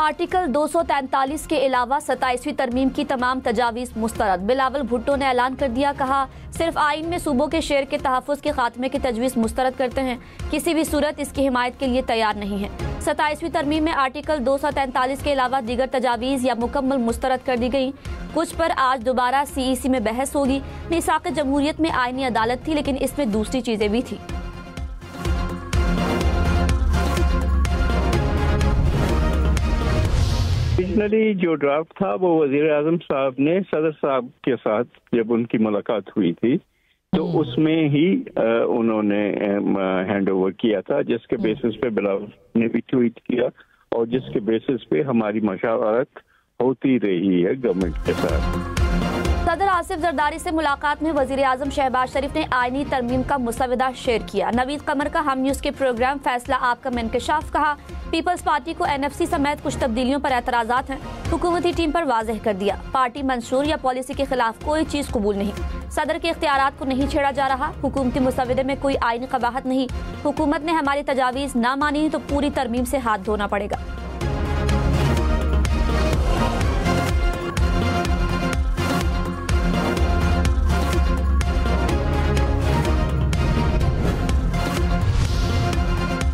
Article 243 के अलावा 27वीं तरमीम की तमाम तजावीज़ मुस्तरद। बिलावल भुट्टो ने ऐलान कर दिया, कहा सिर्फ आइन में सूबों के शेर के तहफ़्फ़ुज़ के खात्मे की तजवीज़ मुस्तरद करते हैं, किसी भी सूरत इसकी हिमायत के लिए तैयार नहीं है। 27वीं तरमीम में आर्टिकल 243 के अलावा दीगर तजावीज़ या मुकम्मल मुस्तरद कर दी गई। कुछ पर आज दोबारा CEC में बहस होगी। मिसाक़ जमहूरियत में आइनी अदालत थी, लेकिन इसमें दूसरी चीज़ें भी थी। ओरिजिनली जो ड्राफ्ट था वो वज़ीर आज़म साहब ने सदर साहब के साथ जब उनकी मुलाकात हुई थी तो उसमें ही उन्होंने हैंड ओवर किया था, जिसके बेसिस पे बिलावल ने भी ट्वीट किया और जिसके बेसिस पे हमारी मशावरत होती रही है गवर्नमेंट के साथ। सदर आसिफ जरदारी से मुलाकात में वजीर आजम शहबाज शरीफ ने आईनी तरमीम का मुसवदा शेयर किया। नवीद कमर का हम न्यूज के प्रोग्राम फैसला आपका में इंकशाफ, कहा पीपल्स पार्टी को NFC समेत कुछ तब्दीलियों पर एतराजात हैं, हुकूमती टीम पर वाज़ेह कर दिया। पार्टी मंशूर या पॉलिसी के खिलाफ कोई चीज कबूल नहीं, सदर के इख्तियारात को नहीं छेड़ा जा रहा, हुकूमती मुसवदे में कोई आईनी कबाहत नहीं, हुकूमत ने हमारी तजावीज़ ना मानी तो पूरी तरमीम से हाथ धोना पड़ेगा।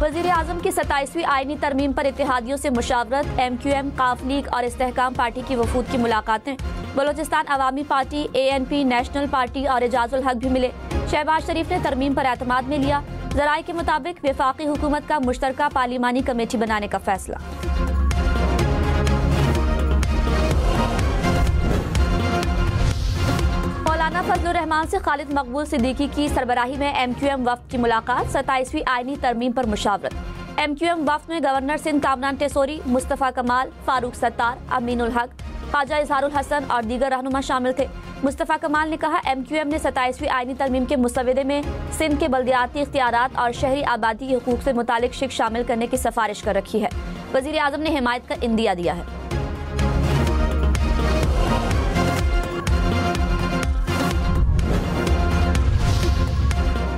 वज़ीर आज़म की 27वीं आईनी तरमीम पर इत्तेहादियों से मुशावरत। MQM, काफ लीग और इस्तेहकाम पार्टी की वफूद की मुलाकातें। बलोचिस्तान अवामी पार्टी, ANP, नेशनल पार्टी और एजाजुल हक भी मिले। शहबाज शरीफ ने तरमीम पर एतमाद में लिया। ज़राए के मुताबिक वफाकी हुकूमत का मुश्तरका पार्लिमानी कमेटी बनाने का फैसला। मौलाना फजलुर रहमान से खालिद मकबूल सिद्दीकी की सरबराही में MQM वफ्द की मुलाकात। 27वीं आईनी तरमीम पर मुशावरत। MQM वफ्द में गवर्नर सिंध कामरान टेसोरी, मुस्तफ़ा कमाल, फारूक सत्तार, अमीनुल हक, ख्वाजा इजहारुल हसन और दीगर रहनुमा शामिल थे। मुस्तफ़ा कमाल ने कहा MQM ने 27वीं आईनी तरमीम के मुसवदे में सिंध के बल्दियाती इख्तियारात और शहरी आबादी के हुकूक से मुतालिक शिक शामिल करने की सिफारिश कर रखी है। वज़ीर आज़म ने हिमायत का इंदिया दिया है।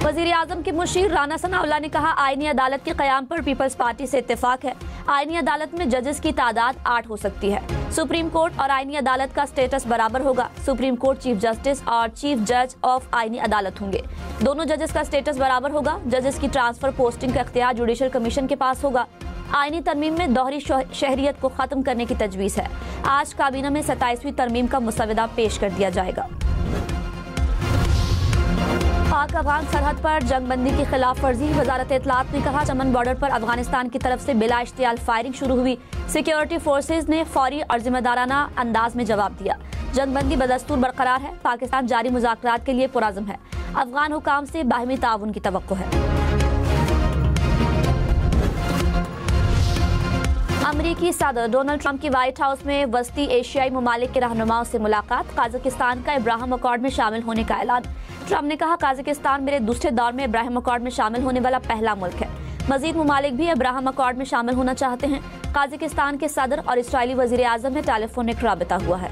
वज़ीर आज़म के मुशीर राना सनाउल्लाह ने कहा आईनी अदालत के क़याम पर पीपल्स पार्टी से इत्तेफाक है। आईनी अदालत में जजेस की तादाद 8 हो सकती है। सुप्रीम कोर्ट और आईनी अदालत का स्टेटस बराबर होगा। सुप्रीम कोर्ट चीफ जस्टिस और चीफ जज ऑफ आईनी अदालत होंगे। दोनों जजेस का स्टेटस बराबर होगा। जजेस की ट्रांसफर पोस्टिंग का इख्तियार जुडिशल कमीशन के पास होगा। आईनी तरमीम में दोहरी शहरियत को खत्म करने की तजवीज़ है। आज काबीना में 27वीं तरमीम का मुसवदा पेश कर दिया जाएगा। पाक अफगान सरहद पर जंगबंदी की खिलाफ वर्जी। वजारत इत्तलात ने कहा चमन बॉर्डर पर अफगानिस्तान की तरफ से बिला इश्तियाल फायरिंग शुरू हुई। सिक्योरिटी फोर्सेज ने फौरी और जिम्मेदाराना अंदाज में जवाब दिया। जंगबंदी बदस्तूर बरकरार है। पाकिस्तान जारी मुज़ाकरात के लिए पुरअज़्म है। अफगान हुकाम से बाहमी ताउन की तवक्को है। अमरीकी सदर डोनाल्ड ट्रंप की व्हाइट हाउस में वस्ती एशियाई ममालिक के रहनुमाओं से मुलाकात। काज़ाकिस्तान का इब्राहिम अकॉर्ड में शामिल होने का ऐलान। ट्रंप ने कहा काज़ाकिस्तान मेरे दूसरे दौर में इब्राहिम अकॉर्ड में शामिल होने वाला पहला मुल्क है। मजीद ममालिक भी इब्राहिम अकॉर्ड में शामिल होना चाहते हैं। काज़ाकिस्तान के सदर और इस्राईली वज़ीर आज़म में टेलीफोनिक राबिता हुआ है।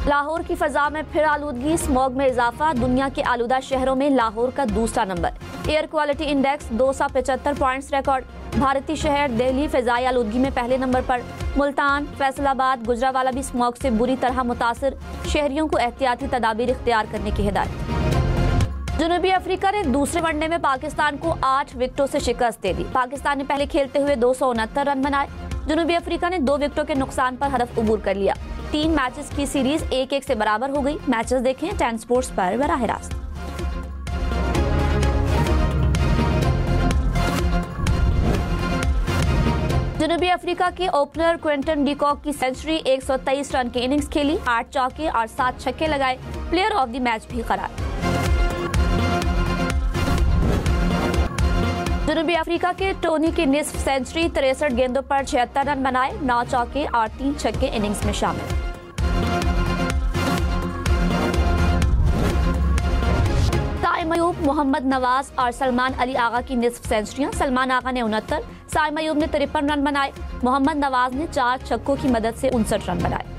लाहौर की फजा में फिर आलूदगी, स्मॉग में इजाफा। दुनिया के आलूदा शहरों में लाहौर का दूसरा number. Air quality index 275 points record. भारतीय शहर दिल्ली फिजाई आलूदगी में पहले नंबर पर। मुल्तान, फैसलाबाद, गुजरावाला भी स्मॉग से बुरी तरह मुतासिर। शहरियो69 को एहतियाती तदाबीर इख्तियार करने की हिदायत। जनूबी अफ्रीका ने दूसरे वनडे में पाकिस्तान को 8 विकेटों से शिकस्त दे दी। पाकिस्तान ने पहले खेलते हुए 269 रन बनाए। जनूबी अफ्रीका ने 2 विकेटों के नुकसान पर हरफ उबूर कर लिया। 3 मैचेस की सीरीज 1-1 से बराबर हो गई। मैचेस देखें 10 स्पोर्ट्स पर बराह रास्त। जनूबी अफ्रीका के ओपनर क्विंटन डीकॉक की सेंचुरी। 123 रन की इनिंग्स खेली, 8 चौके और 7 छक्के लगाए। प्लेयर ऑफ द मैच भी करार। जनूबी अफ्रीका के टोनी की निस्फ सेंचुरी। 63 गेंदों पर 76 रन बनाए, 9 चौके और 3 छक्के इनिंग्स में शामिल। साइम अयूब, मोहम्मद नवाज और सलमान अली आगा की निस्फ सेंचुरियां। सलमान आगा ने 69, साइम अयूब ने 53 रन बनाए। मोहम्मद नवाज ने 4 छक्कों की मदद से 59 रन बनाए।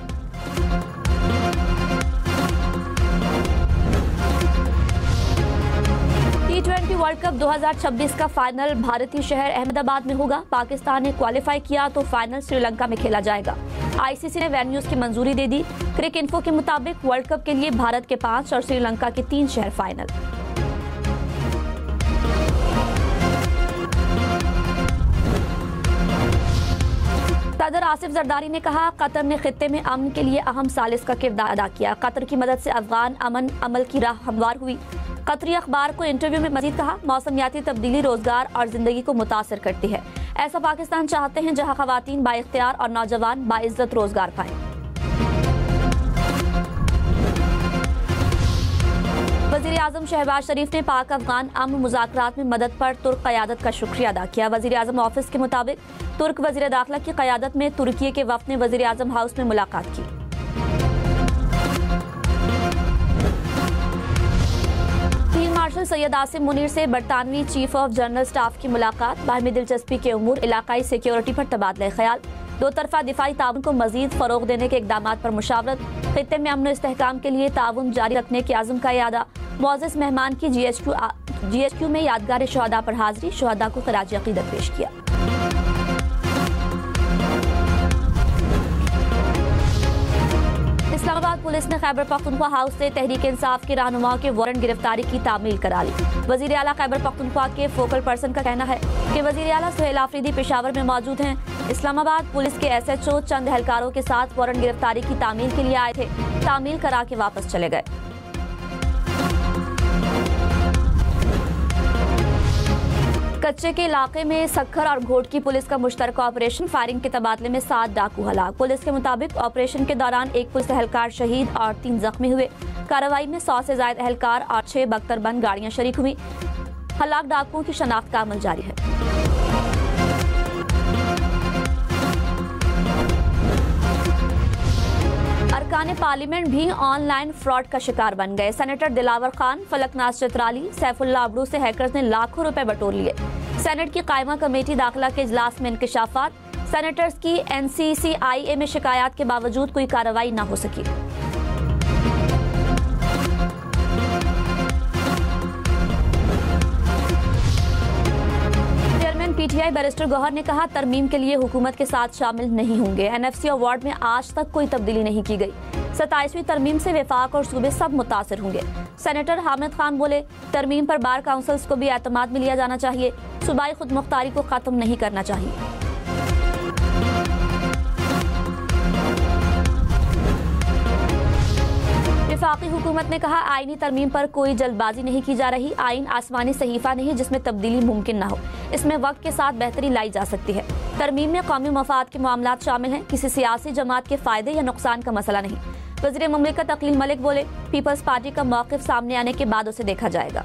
T20 वर्ल्ड वर्ल्ड कप 2026 का फाइनल भारतीय शहर अहमदाबाद में होगा। पाकिस्तान ने क्वालिफाई किया तो फाइनल श्रीलंका में खेला जाएगा। आईसीसी ने वेन्यूज की मंजूरी दे दी। क्रिक इन्फो के मुताबिक वर्ल्ड कप के लिए भारत के 5 और श्रीलंका के 3 शहर फाइनल। सदर आसिफ जरदारी ने कहा, कतर ने खित्ते में अमन के लिए अहम सालिस का किरदार अदा किया। कतर की मदद से अफगान अमन अमल की राह हमवार हुई। कतरी अखबार को इंटरव्यू में मजीद कहा, मौसमियाती तब्दीली रोजगार और जिंदगी को मुतासर करती है। ऐसा पाकिस्तान चाहते हैं जहां खवातीन बाइख्तियार और नौजवान बाइज्जत रोजगार पाएं। वजीर आजम शहबाज शरीफ ने पाक अफगान अमन मुज़ाकरात में मदद पर तुर्क क़यादत का शुक्रिया अदा किया। वजीर आजम ऑफिस के मुताबिक तुर्क वजीर दाखिला की क़यादत में तुर्की के वफ़द ने वजीर आजम हाउस में मुलाकात की। फील्ड मार्शल सैयद आसिम मुनीर से बरतानवी चीफ ऑफ जनरल स्टाफ की मुलाकात। बाहमी दिलचस्पी के उमूर, इलाकाई सिक्योरिटी पर तबादला ख्याल, दो तरफा दिफाई ताउन को मजीद फरोग देने के इकदाम पर मुशावरत, खित्ते में अमन इस्तेहकाम के लिए ताउन जारी रखने के आज़म का इरादा। मुअज़्ज़ज़ मेहमान की GHQ में यादगार शहदा पर हाजिरी, शहदा को खराज अकीदत पेश किया। इस्लामाबाद पुलिस ने खैबर पख्तूनख्वा हाउस से तहरीक इंसाफ के रहनुमाओं के वारंट गिरफ्तारी की तामील करा ली। वजीर आला खैबर पख्तूनख्वा के फोकल पर्सन का कहना है कि वजीर आला सुहेल आफरीदी पेशावर में मौजूद हैं। इस्लामाबाद पुलिस के SHO चंद एहलकारों के साथ वारंट गिरफ्तारी की तामील के लिए आए थे। तामील करा के वापस चले गए। कच्चे के इलाके में सक्खर और घोटकी पुलिस का मुश्तरका ऑपरेशन, फायरिंग के तबादले में 7 डाकू हलाक। पुलिस के मुताबिक ऑपरेशन के दौरान 1 पुलिस एहलकार शहीद और 3 जख्मी हुए। कार्रवाई में 100 से ज्यादा एहलकार और 6 बख्तरबंद गाड़ियां शरीक हुई। हलाक डाकुओं की शनाख्त का अमल जारी है। अरकान पार्लियामेंट भी ऑनलाइन फ्रॉड का शिकार बन गए। सेनेटर दिलावर खान, फलकनाज चित्राली, सैफुल्लाह अबड़ू से हैकर्स ने लाखों रुपए बटोर लिए। सेनेट की कायमा कमेटी दाखिला के इजलास में इंकशाफात। सेनेटर्स की NCCIA में शिकायत के बावजूद कोई कार्रवाई न हो सकी। PTI बैरिस्टर गौहर ने कहा, तरमीम के लिए हुकूमत के साथ शामिल नहीं होंगे। NFC अवार्ड में आज तक कोई तब्दीली नहीं की गई। 27वीं तरमीम से वफाक और सूबे सब मुतासर होंगे। सेनेटर हामिद खान बोले, तरमीम पर बार काउंसिल्स को भी एतमाद में लिया जाना चाहिए। सूबाई खुदमुख्तारी को खत्म नहीं करना चाहिए। वफाकी हुकूमत ने कहा, आईनी तरमीम पर कोई जल्दबाजी नहीं की जा रही। आईन आसमानी सहीफा नहीं जिसमें तब्दीली मुमकिन न हो। इसमें वक्त के साथ बेहतरी लाई जा सकती है। तरमीम में कौमी मफाद के मामलात शामिल हैं, किसी सियासी जमात के फायदे या नुकसान का मसला नहीं। वज़ीर मुमलिकत अकील मलिक बोले, पीपल्स पार्टी का मौक़िफ़ सामने आने के बाद उसे देखा जाएगा।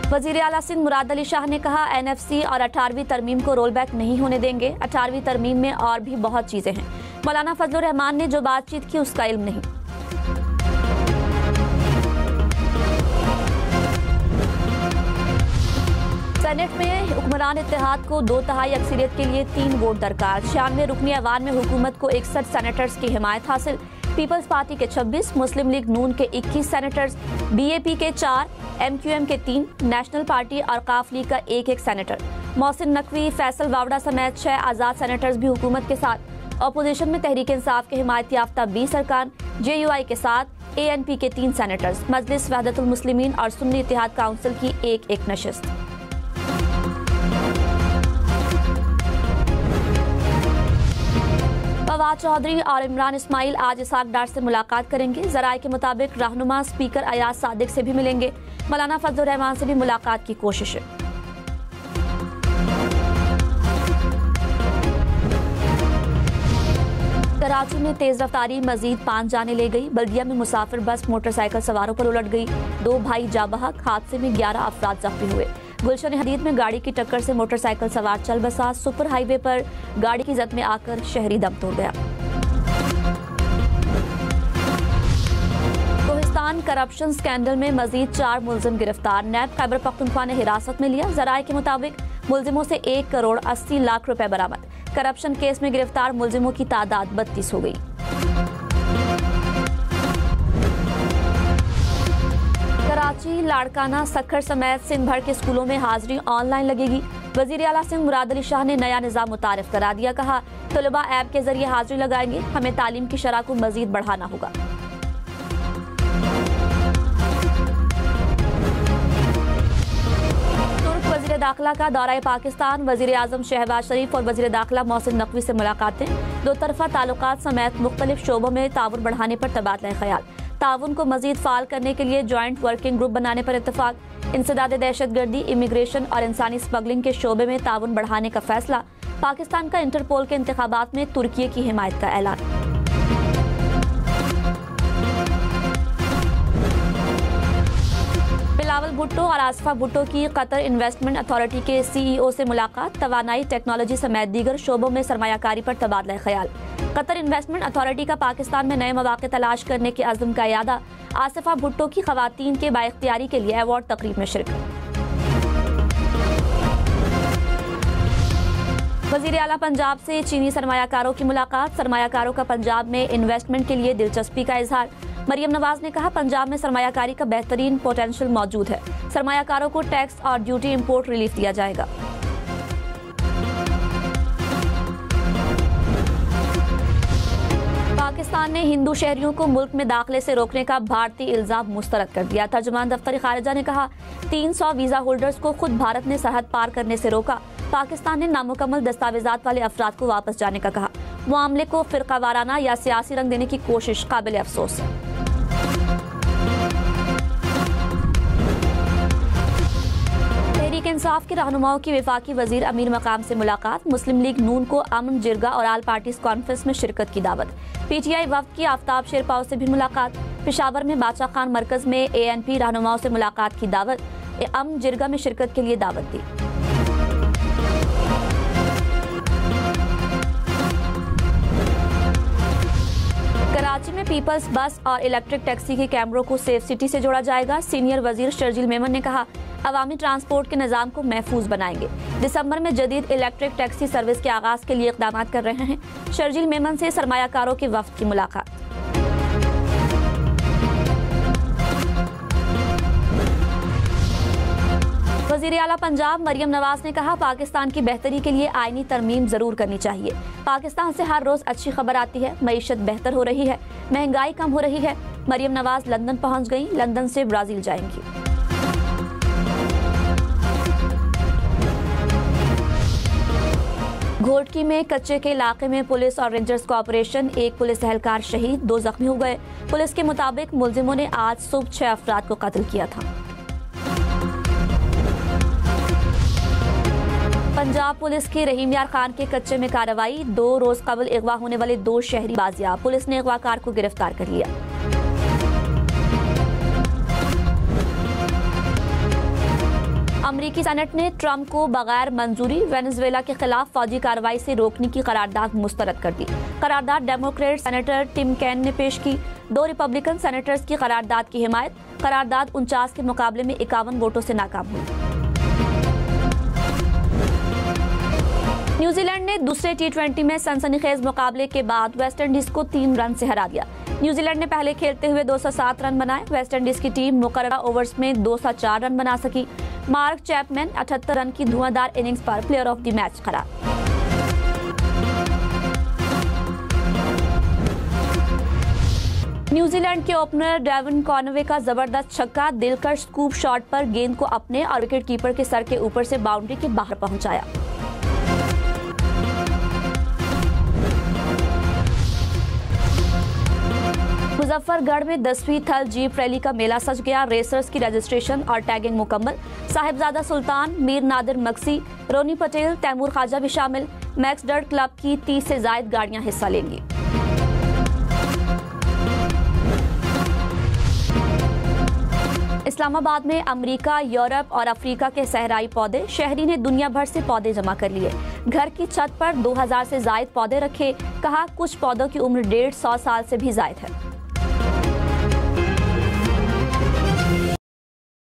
वज़ीर आला सिंध मुराद अली शाह ने कहा, NFC और 18वीं तरमीम को रोल बैक नहीं होने देंगे। 18वीं तरमीम में और भी बहुत चीजें हैं। मौलाना फजलुर रहमान ने जो बातचीत की उसका इल्म नहीं। सेनेट में हुक्मरान इत्तेहाद को 2/3 अक्सरियत के लिए 3 वोट दरकार। 96 रुकनी ऐवान में हुकूमत को 61 सेनेटर्स की हिमायत हासिल। पीपल्स पार्टी के 26, मुस्लिम लीग नून के 21 सेनेटर्स, BAP के 4, MQM के 3, नेशनल पार्टी और काफ लीग का 1-1 सेनेटर। मोहसिन नकवी, फैसल वावड़ा समेत 6 आज़ाद सेनेटर्स भी हुकूमत के साथ। अपोजिशन में तहरीक इंसाफ के हिमायत याफ्ता 20 अरकान, JUI के 7, ANP के 3 सेनेटर्स, मजलिस वहदतुल मुस्लिमीन और सुन्नी इत्तेहाद काउंसिल की 1-1 नशिस्त। फवाद चौधरी और इमरान इस्माइल आज इसाक डार से मुलाकात करेंगे। जराये के मुताबिक रहनुमा स्पीकर अयाज सादिक से भी मिलेंगे। मौलाना फजलुर रहमान से भी मुलाकात की कोशिश है। कराची में तेज रफ्तारी मजीद 5 जाने ले गई। बल्दिया में मुसाफिर बस मोटरसाइकिल सवारों पर उलट गई। 2 भाई जा बहक, हादसे में 11 अफराद जख्मी हुए। गुलशन हदीद में गाड़ी की टक्कर से मोटरसाइकिल सवार चल बसा। सुपर हाईवे पर गाड़ी की जद में आकर शहरी दम तोड़ गया। कोहिस्तान करप्शन स्कैंडल में मजीद 4 मुलजिम गिरफ्तार। नैब खैबर पख्तूनख्वा ने हिरासत में लिया। जराये के मुताबिक मुलजिमों से 1 करोड़ 80 लाख रुपए बरामद। करप्शन केस में गिरफ्तार मुलजिमों की तादाद 32 हो गई। कराची, लाड़काना, सखर समेत सिंध भर के स्कूलों में हाजिरी ऑनलाइन लगेगी। वजीर आला सिंध मुराद अली शाह ने नया निज़ाम मुतारिफ करा दिया। कहा, तलबा ऐप के जरिए हाजिरी लगाएंगे, हमें तालीम की शरह को मजीद बढ़ाना होगा। वज़ीर दाखिला का दौरा पाकिस्तान, वज़ीर आज़म शहबाज शरीफ और वज़ीर दाखिला मोहसिन नकवी से मुलाकातें। दो तरफा ताल्लुकात समेत मुख्तलिफ शोबों में ताउन बढ़ाने पर तबादला ख्याल। ताउन को मजीद फाल करने के लिए जॉइंट वर्किंग ग्रुप बनाने पर इत्तफाक। इंसदाद दहशतगर्दी, इमिग्रेशन और इंसानी स्मगलिंग के शोबे में ताउन बढ़ाने का फैसला। पाकिस्तान का इंटरपोल के इंतखाबात में तुर्की की हिमायत का ऐलान। बिलावल भुट्टो और आसफा भुट्टो की कतर इन्वेस्टमेंट अथॉरिटी के CEO से मुलाकात। तवानाई, टेक्नोलॉजी समेत दीगर शोबों में सरमायाकारी पर तबादला ख्याल। कतर इन्वेस्टमेंट अथॉरिटी का पाकिस्तान में नए मौके तलाश करने के अज़्म का इरादा। आसफा भुट्टो की खवातीन के बाइख्तियारी के लिए अवार्ड तकरीब में शिरकत। वज़ीर आला पंजाब से चीनी सरमायाकारों की मुलाकात। सरमायाकारों का पंजाब में इन्वेस्टमेंट के लिए दिलचस्पी का इजहार। मरियम नवाज ने कहा, पंजाब में सरमायाकारी का बेहतरीन पोटेंशियल मौजूद है। सरमायाकारों को टैक्स और ड्यूटी इंपोर्ट रिलीफ दिया जाएगा। पाकिस्तान ने हिंदू शहरियों को मुल्क में दाखिले से रोकने का भारतीय इल्जाम मुस्तरद कर दिया। तर्जुमान दफ्तर खारिजा ने कहा, 300 वीजा होल्डर्स को खुद भारत ने सरहद पार करने से रोका। पाकिस्तान ने नामुकम्मल दस्तावेजात वाले अफराद को वापस जाने का कहा। मामले को फिरकावाराना या सियासी रंग देने की कोशिश काबिल अफसोस है। तहरीक इंसाफ के रहनुमाओं की वफाकी वजीर अमीर मकाम से मुलाकात। मुस्लिम लीग नून को अमन, जिरगा और आल पार्टीज कॉन्फ्रेंस में शिरकत की दावत। PTI वफ्द की आफ्ताब शेरपाओ से भी मुलाकात। पेशावर में बादशाह खान मरकज में ANP रहनुमाओं से मुलाकात की दावत। अमन, जिरगा में शिरकत के लिए दावत दी। कराची में पीपल्स बस और इलेक्ट्रिक टैक्सी के कैमरों को सेफ सिटी से जोड़ा जाएगा। सीनियर वजीर शर्जील मेमन ने कहा, अवामी ट्रांसपोर्ट के निज़ाम को महफूज बनाएंगे। दिसंबर में जदीद इलेक्ट्रिक टैक्सी सर्विस के आगाज के लिए इक़दाम कर रहे हैं। शर्जील मेमन से सरमायाकारों के वफ्द की मुलाकात। वज़ीर आला पंजाब मरियम नवाज ने कहा, पाकिस्तान की बेहतरी के लिए आईनी तरमीम जरूर करनी चाहिए। पाकिस्तान से हर रोज अच्छी खबर आती है। मईशत बेहतर हो रही है, महंगाई कम हो रही है। मरियम नवाज लंदन पहुंच गई, लंदन से ब्राजील जाएंगी। घोटकी में कच्चे के इलाके में पुलिस और रेंजर्स का ऑपरेशन। एक पुलिस एहलकार शहीद, 2 जख्मी हो गए। पुलिस के मुताबिक मुलजिमों ने आज सुबह 6 अफराद को कत्ल किया था। पंजाब पुलिस के रहीम यार खान के कच्चे में कार्रवाई। 2 रोज कबल अगवा होने वाले 2 शहरी बाजियाब। पुलिस ने अगवाकार को गिरफ्तार कर लिया। अमरीकी सेनेट ने ट्रंप को बगैर मंजूरी वेनेजुएला के खिलाफ फौजी कार्रवाई से रोकने की करारदाद मुस्तरद कर दी। करारदाद डेमोक्रेट सेनेटर टिम कैन ने पेश की। 2 रिपब्लिकन सेनेटर्स की करारदाद की हिमायत। करारदाद 49 के मुकाबले में 51 वोटों से नाकाम हुई। न्यूजीलैंड ने दूसरे T20 में सनसनीखेज मुकाबले के बाद वेस्टइंडीज को 3 रन से हरा दिया। न्यूजीलैंड ने पहले खेलते हुए 207 रन बनाए। वेस्टइंडीज की टीम मुकर्ररा ओवर्स में 204 रन बना सकी। मार्क चैपमैन 78 रन की धुआंधार इनिंग्स पर प्लेयर ऑफ द मैच करार। न्यूजीलैंड के ओपनर डेवन कॉनवे का जबरदस्त छक्का दिलकश स्कूप शॉट पर गेंद को अपने और विकेट कीपर के सर के ऊपर से बाउंड्री के बाहर पहुंचाया। मुजफ्फरगढ़ में 10वीं थल जीप रैली का मेला सज गया। रेसर्स की रजिस्ट्रेशन और टैगिंग मुकम्मल। साहिबजादा सुल्तान, मीर नादिर मक्सी, रोनी पटेल, तैमूर ख्वाजा भी शामिल। मैक्स डर्ट क्लब की 30 से ज्यादा गाड़ियां हिस्सा लेंगी। इस्लामाबाद में अमेरिका, यूरोप और अफ्रीका के सहराई पौधे। शहरी ने दुनिया भर से पौधे जमा कर लिए। घर की छत पर 2000 से ज्यादा पौधे रखे। कहा, कुछ पौधों की उम्र 150 साल से भी ज्यादा है।